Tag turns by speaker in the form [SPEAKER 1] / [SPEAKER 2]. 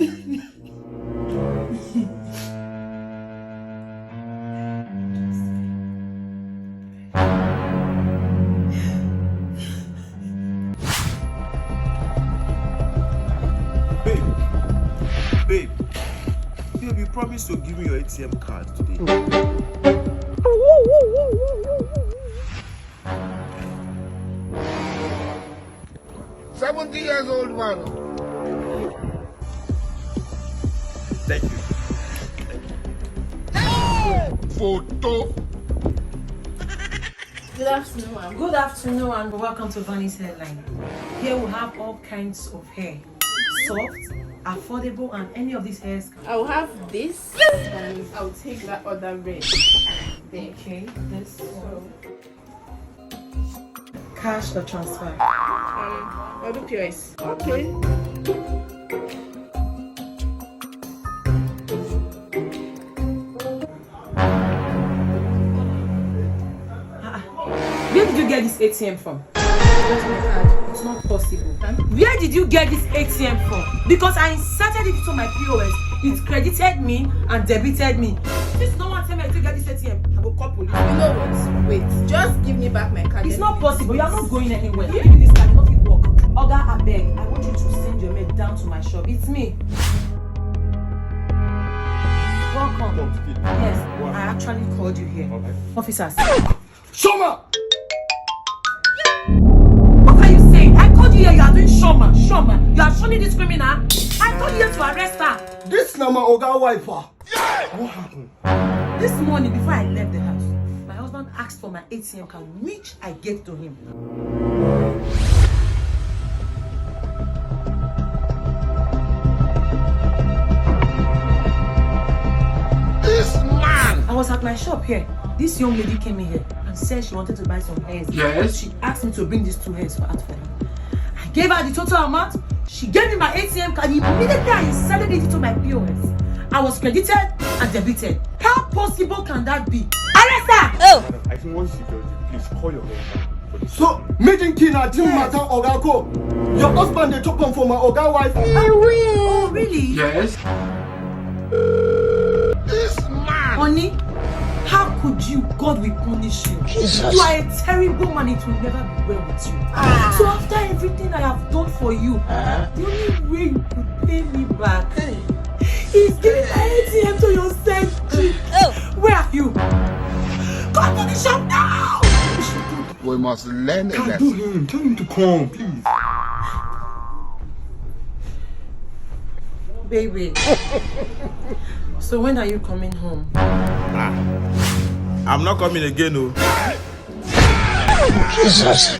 [SPEAKER 1] Babe, you promised to give me your ATM card today.
[SPEAKER 2] 70 years old man.
[SPEAKER 1] Thank you.
[SPEAKER 2] Photo.
[SPEAKER 3] Good afternoon and welcome to Vanny's Headline. Here we have all kinds of hair. Soft, affordable, and any of these hairs.
[SPEAKER 4] I'll have this and I'll take that other red.
[SPEAKER 3] Okay, this one. Cash or transfer?
[SPEAKER 4] I'll do POS. Okay.
[SPEAKER 3] Where did you get this ATM from? It's not possible. Where did you get this ATM from? Because I inserted it into my POS. It credited me and debited me. Since no one tell me to get this ATM, I will call police.
[SPEAKER 4] You know what? Wait, just give me back my card.
[SPEAKER 3] It's not possible. You are not going anywhere. Give me this card, nothing work. Oga, I beg. I want you to send your maid down to my shop. It's me. Welcome. Yes, I actually called you here.
[SPEAKER 1] Okay.
[SPEAKER 3] Officers.
[SPEAKER 1] Shoma!
[SPEAKER 3] What are you saying? I called you here. You are doing Shoma. You are showing this criminal. I told you here to arrest her.
[SPEAKER 2] This na my Oga wife. What happened?
[SPEAKER 3] This morning, before I left the house, my husband asked for my ATM card, which I gave to him.
[SPEAKER 2] This man.
[SPEAKER 3] I was at my shop here. This young lady came in here and said she wanted to buy some hairs.
[SPEAKER 2] Yes.
[SPEAKER 3] She asked me to bring these 2 hairs for her. I gave her the total amount. She gave me my ATM card. Immediately I inserted it into my POS. I was credited and debited. How possible can that be? Arrest her!
[SPEAKER 1] Madam, I think once security, please call your husband.
[SPEAKER 2] So, meeting Tina didn't matter Oga ko. Your husband they took on for my Oga wife.
[SPEAKER 3] Oh, really?
[SPEAKER 2] Yes. This man.
[SPEAKER 3] Honey, how could you? God will punish you. Jesus. You are a terrible man. It will never be well with you. So after everything I have done for you, the only way you could pay me back is giving my ATM to your said chick. Where are you? Come to the shop now!
[SPEAKER 2] We must learn a
[SPEAKER 1] Can't
[SPEAKER 2] lesson.
[SPEAKER 1] do him. Tell him to come, please.
[SPEAKER 3] Baby. So when are you coming home?
[SPEAKER 1] I'm not coming again, no.
[SPEAKER 2] Jesus.